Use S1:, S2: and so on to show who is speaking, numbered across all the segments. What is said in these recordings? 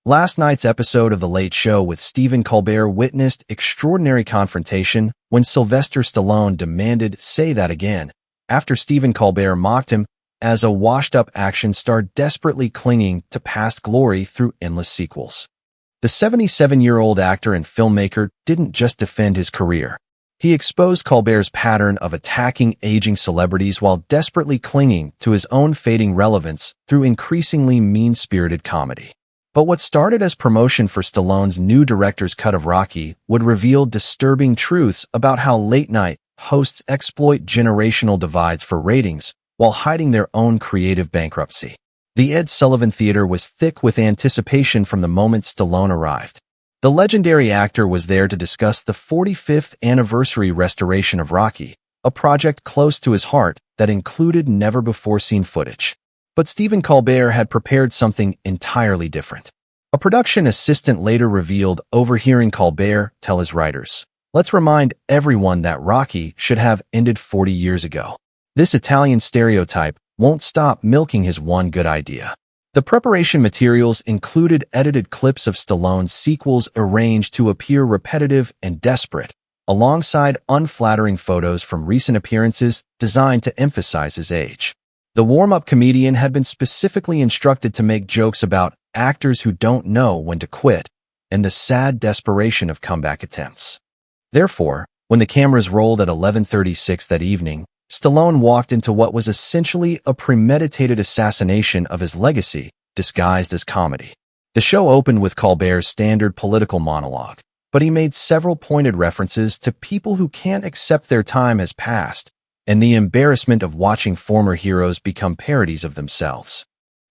S1: Last night's episode of The Late Show with Stephen Colbert witnessed extraordinary confrontation when Sylvester Stallone demanded "say that again" after Stephen Colbert mocked him as a washed-up action star desperately clinging to past glory through endless sequels. The 77-year-old actor and filmmaker didn't just defend his career. He exposed Colbert's pattern of attacking aging celebrities while desperately clinging to his own fading relevance through increasingly mean-spirited comedy. But what started as promotion for Stallone's new director's cut of Rocky would reveal disturbing truths about how late-night hosts exploit generational divides for ratings while hiding their own creative bankruptcy. The Ed Sullivan Theater was thick with anticipation from the moment Stallone arrived. The legendary actor was there to discuss the 45th anniversary restoration of Rocky, a project close to his heart that included never-before-seen footage. But Stephen Colbert had prepared something entirely different. A production assistant later revealed overhearing Colbert tell his writers, "Let's remind everyone that Rocky should have ended 40 years ago. This Italian stereotype won't stop milking his one good idea." The preparation materials included edited clips of Stallone's sequels arranged to appear repetitive and desperate, alongside unflattering photos from recent appearances designed to emphasize his age. The warm-up comedian had been specifically instructed to make jokes about actors who don't know when to quit and the sad desperation of comeback attempts. Therefore, when the cameras rolled at 11:36 that evening, Stallone walked into what was essentially a premeditated assassination of his legacy, disguised as comedy. The show opened with Colbert's standard political monologue, but he made several pointed references to people who can't accept their time has passed and the embarrassment of watching former heroes become parodies of themselves.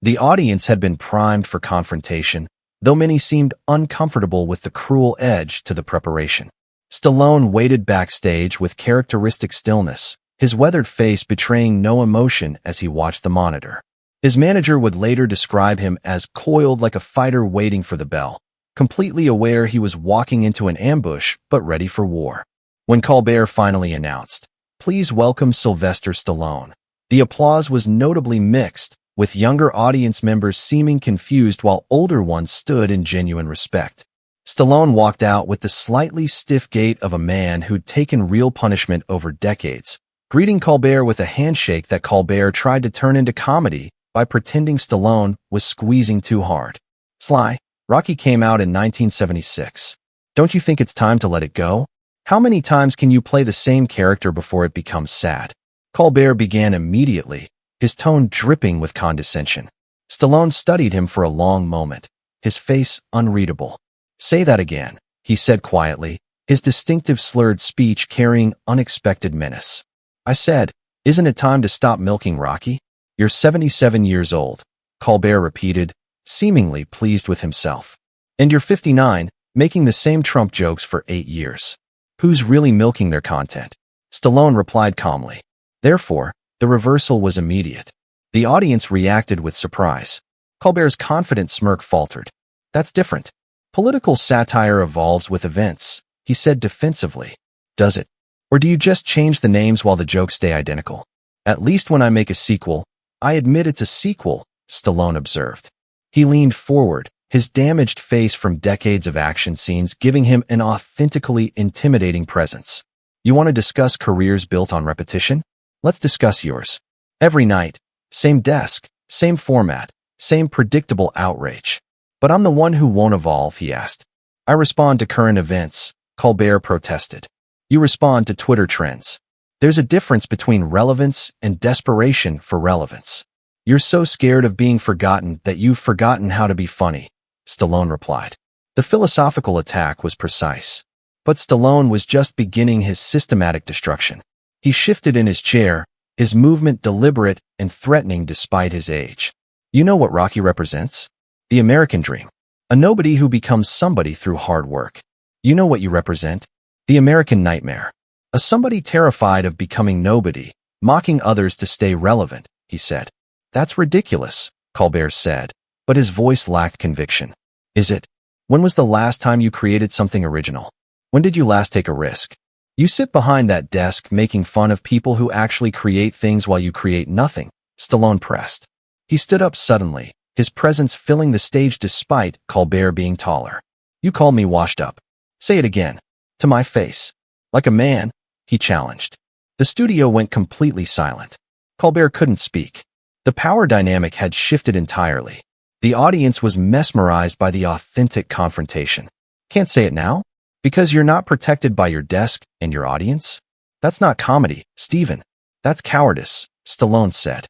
S1: The audience had been primed for confrontation, though many seemed uncomfortable with the cruel edge to the preparation. Stallone waited backstage with characteristic stillness, his weathered face betraying no emotion as he watched the monitor. His manager would later describe him as coiled like a fighter waiting for the bell, completely aware he was walking into an ambush but ready for war. When Colbert finally announced, "Please welcome Sylvester Stallone," the applause was notably mixed, with younger audience members seeming confused while older ones stood in genuine respect. Stallone walked out with the slightly stiff gait of a man who'd taken real punishment over decades, greeting Colbert with a handshake that Colbert tried to turn into comedy by pretending Stallone was squeezing too hard. "Sly, Rocky came out in 1976. Don't you think it's time to let it go? How many times can you play the same character before it becomes sad?" Colbert began immediately, his tone dripping with condescension. Stallone studied him for a long moment, his face unreadable. "Say that again," he said quietly, his distinctive slurred speech carrying unexpected menace. "I said, isn't it time to stop milking Rocky? You're 77 years old," Colbert repeated, seemingly pleased with himself. "And you're 59, making the same Trump jokes for 8 years. Who's really milking their content?" Stallone replied calmly. Therefore, the reversal was immediate. The audience reacted with surprise. Colbert's confident smirk faltered. "That's different. Political satire evolves with events," he said defensively. "Does it? Or do you just change the names while the jokes stay identical?" "At least when I make a sequel, I admit it's a sequel," Stallone observed. He leaned forward, his damaged face from decades of action scenes giving him an authentically intimidating presence. "You want to discuss careers built on repetition? Let's discuss yours. Every night, same desk, same format, same predictable outrage. But I'm the one who won't evolve," he asked. "I respond to current events," Colbert protested. "You respond to Twitter trends. There's a difference between relevance and desperation for relevance. You're so scared of being forgotten that you've forgotten how to be funny," Stallone replied. The philosophical attack was precise. But Stallone was just beginning his systematic destruction. He shifted in his chair, his movement deliberate and threatening despite his age. "You know what Rocky represents? The American dream. A nobody who becomes somebody through hard work. You know what you represent? The American nightmare. A somebody terrified of becoming nobody, mocking others to stay relevant," he said. "That's ridiculous," Colbert said, but his voice lacked conviction. "Is it? When was the last time you created something original? When did you last take a risk? You sit behind that desk making fun of people who actually create things while you create nothing," Stallone pressed. He stood up suddenly, his presence filling the stage despite Colbert being taller. You called me washed up. Say it again. To my face. Like a man, he challenged. The studio went completely silent. Colbert couldn't speak. The power dynamic had shifted entirely. The audience was mesmerized by the authentic confrontation. Can't say it now? Because you're not protected by your desk and your audience? That's not comedy, Stephen. That's cowardice, Stallone said.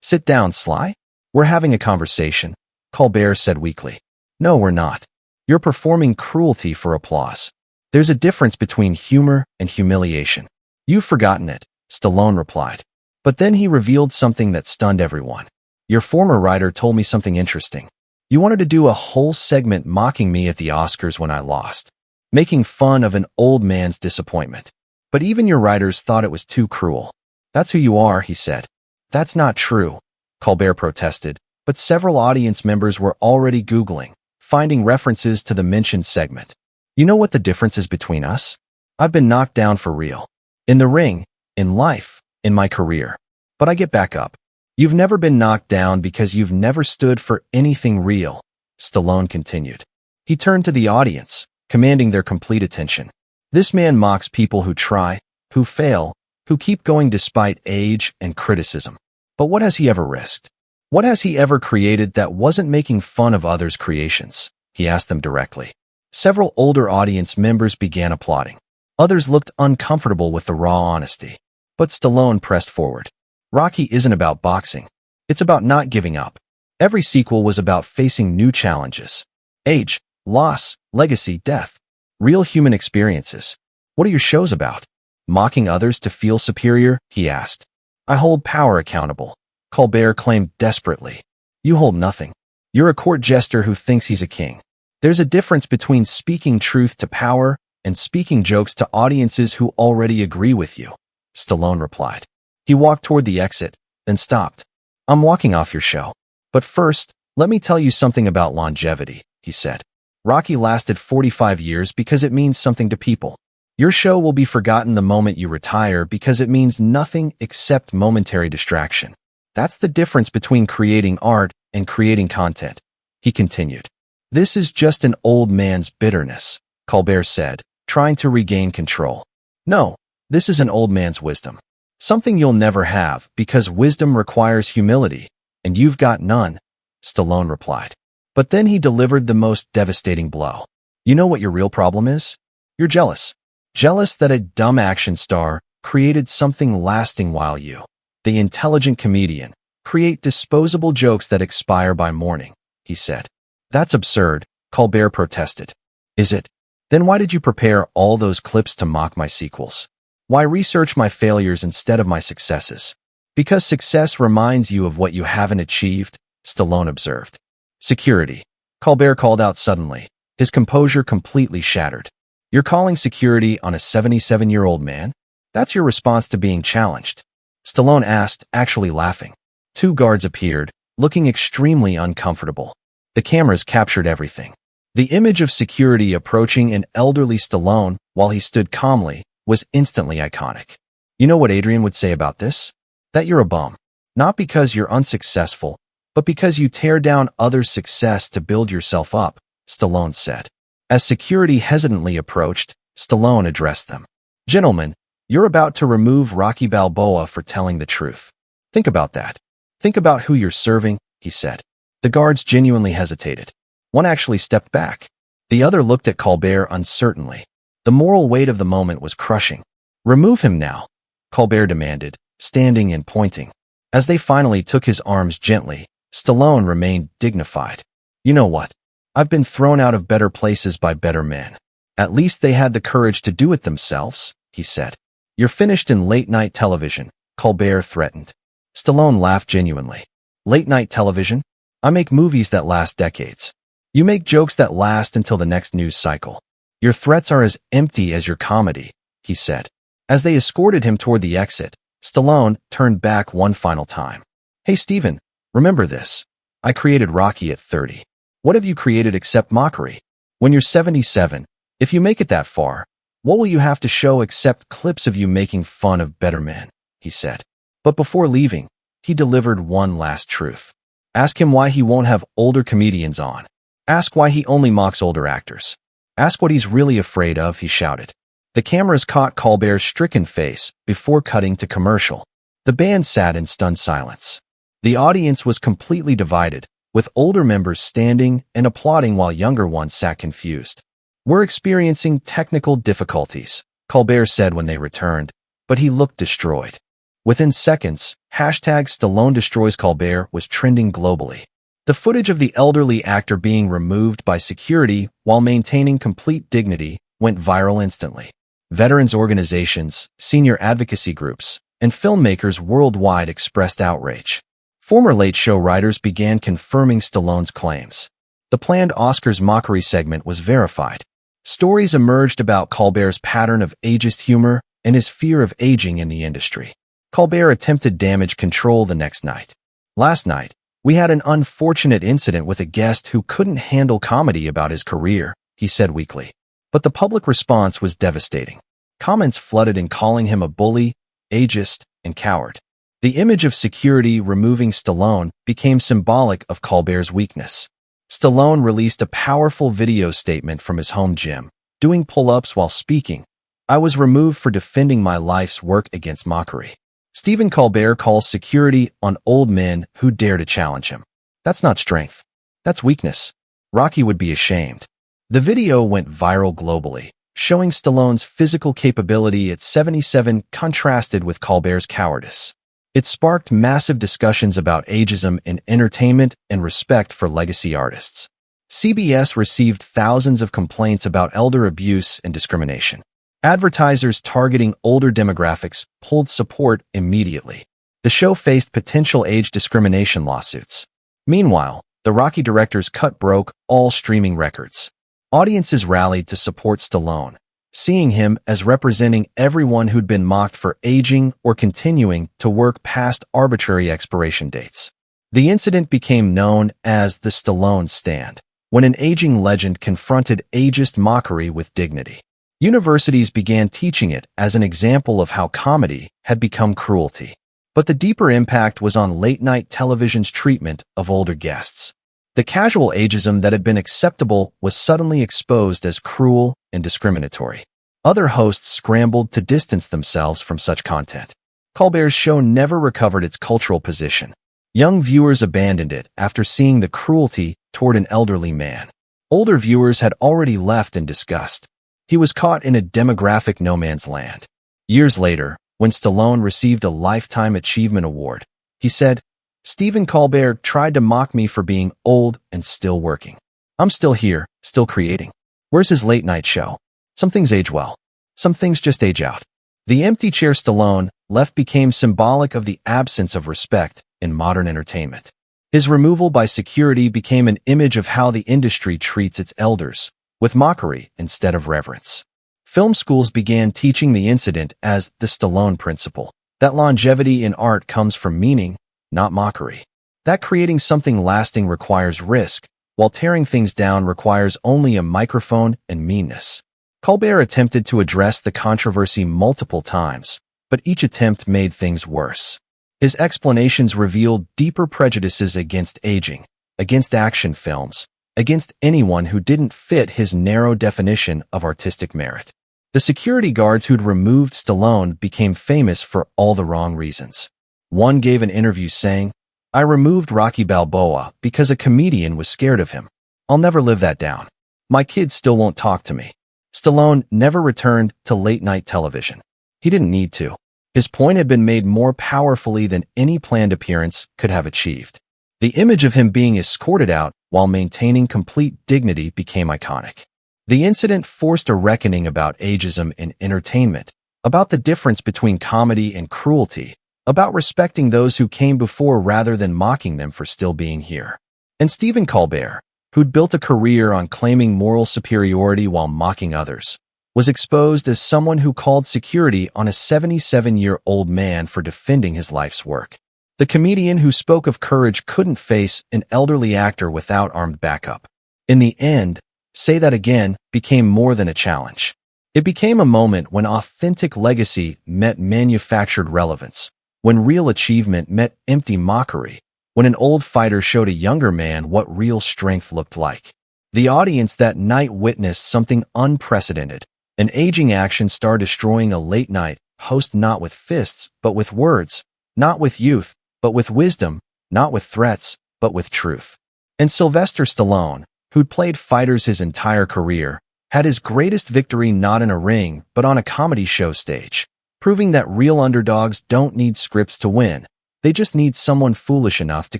S1: Sit down, Sly. We're having a conversation, Colbert said weakly. No, we're not. You're performing cruelty for applause. There's a difference between humor and humiliation. You've forgotten it, Stallone replied. But then he revealed something that stunned everyone. Your former writer told me something interesting. You wanted to do a whole segment mocking me at the Oscars when I lost, making fun of an old man's disappointment. But even your writers thought it was too cruel. That's who you are, he said. That's not true, Colbert protested, but several audience members were already Googling, finding references to the mentioned segment. You know what the difference is between us? I've been knocked down for real. In the ring, in life, in my career. But I get back up. You've never been knocked down because you've never stood for anything real, Stallone continued. He turned to the audience, commanding their complete attention. This man mocks people who try, who fail, who keep going despite age and criticism. But what has he ever risked? What has he ever created that wasn't making fun of others' creations? He asked them directly. Several older audience members began applauding. Others looked uncomfortable with the raw honesty. But Stallone pressed forward. Rocky isn't about boxing. It's about not giving up. Every sequel was about facing new challenges. Age, loss, legacy, death. Real human experiences. What are your shows about? Mocking others to feel superior? He asked. I hold power accountable, Colbert claimed desperately. You hold nothing. You're a court jester who thinks he's a king. There's a difference between speaking truth to power and speaking jokes to audiences who already agree with you, Stallone replied. He walked toward the exit, then stopped. I'm walking off your show. But first, let me tell you something about longevity, he said. Rocky lasted 45 years because it means something to people. Your show will be forgotten the moment you retire because it means nothing except momentary distraction. That's the difference between creating art and creating content, he continued. This is just an old man's bitterness, Colbert said, trying to regain control. No, this is an old man's wisdom. Something you'll never have because wisdom requires humility, and you've got none, Stallone replied. But then he delivered the most devastating blow. You know what your real problem is? You're jealous. Jealous that a dumb action star created something lasting while you, the intelligent comedian, create disposable jokes that expire by morning, he said. That's absurd, Colbert protested. Is it? Then why did you prepare all those clips to mock my sequels? Why research my failures instead of my successes? Because success reminds you of what you haven't achieved, Stallone observed. Security, Colbert called out suddenly, his composure completely shattered. You're calling security on a 77-year-old man? That's your response to being challenged? Stallone asked, actually laughing. Two guards appeared, looking extremely uncomfortable. The cameras captured everything. The image of security approaching an elderly Stallone while he stood calmly was instantly iconic. You know what Adrian would say about this? That you're a bum. Not because you're unsuccessful, but because you tear down others' success to build yourself up, Stallone said. As security hesitantly approached, Stallone addressed them. Gentlemen, you're about to remove Rocky Balboa for telling the truth. Think about that. Think about who you're serving, he said. The guards genuinely hesitated. One actually stepped back. The other looked at Colbert uncertainly. The moral weight of the moment was crushing. Remove him now, Colbert demanded, standing and pointing. As they finally took his arms gently, Stallone remained dignified. You know what? I've been thrown out of better places by better men. At least they had the courage to do it themselves, he said. You're finished in late-night television, Colbert threatened. Stallone laughed genuinely. Late-night television? I make movies that last decades. You make jokes that last until the next news cycle. Your threats are as empty as your comedy, he said. As they escorted him toward the exit, Stallone turned back one final time. Hey, Stephen, remember this. I created Rocky at 30. What have you created except mockery? When you're 77, if you make it that far, what will you have to show except clips of you making fun of better men? He said. But before leaving, he delivered one last truth. Ask him why he won't have older comedians on. Ask why he only mocks older actors. Ask what he's really afraid of, he shouted. The cameras caught Colbert's stricken face before cutting to commercial. The band sat in stunned silence. The audience was completely divided, with older members standing and applauding while younger ones sat confused. "We're experiencing technical difficulties," Colbert said when they returned, but he looked destroyed. Within seconds, #Stallone destroys Colbert was trending globally. The footage of the elderly actor being removed by security while maintaining complete dignity went viral instantly. Veterans organizations, senior advocacy groups, and filmmakers worldwide expressed outrage. Former Late Show writers began confirming Stallone's claims. The planned Oscars mockery segment was verified. Stories emerged about Colbert's pattern of ageist humor and his fear of aging in the industry. Colbert attempted damage control the next night. "Last night, we had an unfortunate incident with a guest who couldn't handle comedy about his career," he said weakly. But the public response was devastating. Comments flooded in calling him a bully, ageist, and coward. The image of security removing Stallone became symbolic of Colbert's weakness. Stallone released a powerful video statement from his home gym, doing pull-ups while speaking. "I was removed for defending my life's work against mockery." Stephen Colbert calls security on old men who dare to challenge him. "That's not strength. That's weakness. Rocky would be ashamed." The video went viral globally, showing Stallone's physical capability at 77 contrasted with Colbert's cowardice. It sparked massive discussions about ageism in entertainment and respect for legacy artists. CBS received thousands of complaints about elder abuse and discrimination. Advertisers targeting older demographics pulled support immediately. The show faced potential age discrimination lawsuits. Meanwhile, the Rocky director's cut broke all streaming records. Audiences rallied to support Stallone, seeing him as representing everyone who'd been mocked for aging or continuing to work past arbitrary expiration dates. The incident became known as the Stallone Stand, when an aging legend confronted ageist mockery with dignity. Universities began teaching it as an example of how comedy had become cruelty. But the deeper impact was on late-night television's treatment of older guests. The casual ageism that had been acceptable was suddenly exposed as cruel and discriminatory. Other hosts scrambled to distance themselves from such content. Colbert's show never recovered its cultural position. Young viewers abandoned it after seeing the cruelty toward an elderly man. Older viewers had already left in disgust. He was caught in a demographic no man's land. Years later, when Stallone received a Lifetime Achievement Award, he said, "Stephen Colbert tried to mock me for being old and still working. I'm still here, still creating." Where's his late-night show? Some things age well. Some things just age out. The empty chair Stallone left became symbolic of the absence of respect in modern entertainment. His removal by security became an image of how the industry treats its elders, with mockery instead of reverence. Film schools began teaching the incident as the Stallone principle, that longevity in art comes from meaning, not mockery. That creating something lasting requires risk, while tearing things down requires only a microphone and meanness. Colbert attempted to address the controversy multiple times, but each attempt made things worse. His explanations revealed deeper prejudices against aging, against action films, against anyone who didn't fit his narrow definition of artistic merit. The security guards who'd removed Stallone became famous for all the wrong reasons. One gave an interview saying, "I removed Rocky Balboa because a comedian was scared of him. I'll never live that down. My kids still won't talk to me." Stallone never returned to late-night television. He didn't need to. His point had been made more powerfully than any planned appearance could have achieved. The image of him being escorted out while maintaining complete dignity became iconic. The incident forced a reckoning about ageism in entertainment, about the difference between comedy and cruelty, about respecting those who came before rather than mocking them for still being here. And Stephen Colbert, who'd built a career on claiming moral superiority while mocking others, was exposed as someone who called security on a 77-year-old man for defending his life's work. The comedian who spoke of courage couldn't face an elderly actor without armed backup. In the end, "Say That Again" became more than a challenge. It became a moment when authentic legacy met manufactured relevance, when real achievement met empty mockery, when an old fighter showed a younger man what real strength looked like. The audience that night witnessed something unprecedented, an aging action star destroying a late-night host not with fists, but with words, not with youth, but with wisdom, not with threats, but with truth. And Sylvester Stallone, who'd played fighters his entire career, had his greatest victory not in a ring, but on a comedy show stage, proving that real underdogs don't need scripts to win. They just need someone foolish enough to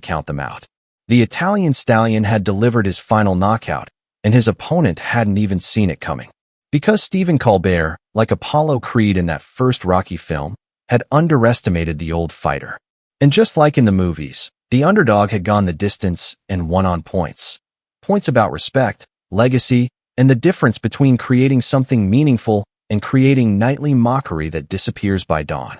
S1: count them out. The Italian stallion had delivered his final knockout, and his opponent hadn't even seen it coming. Because Stephen Colbert, like Apollo Creed in that first Rocky film, had underestimated the old fighter. And just like in the movies, the underdog had gone the distance and won on points. Points about respect, legacy, and the difference between creating something meaningful and creating nightly mockery that disappears by dawn.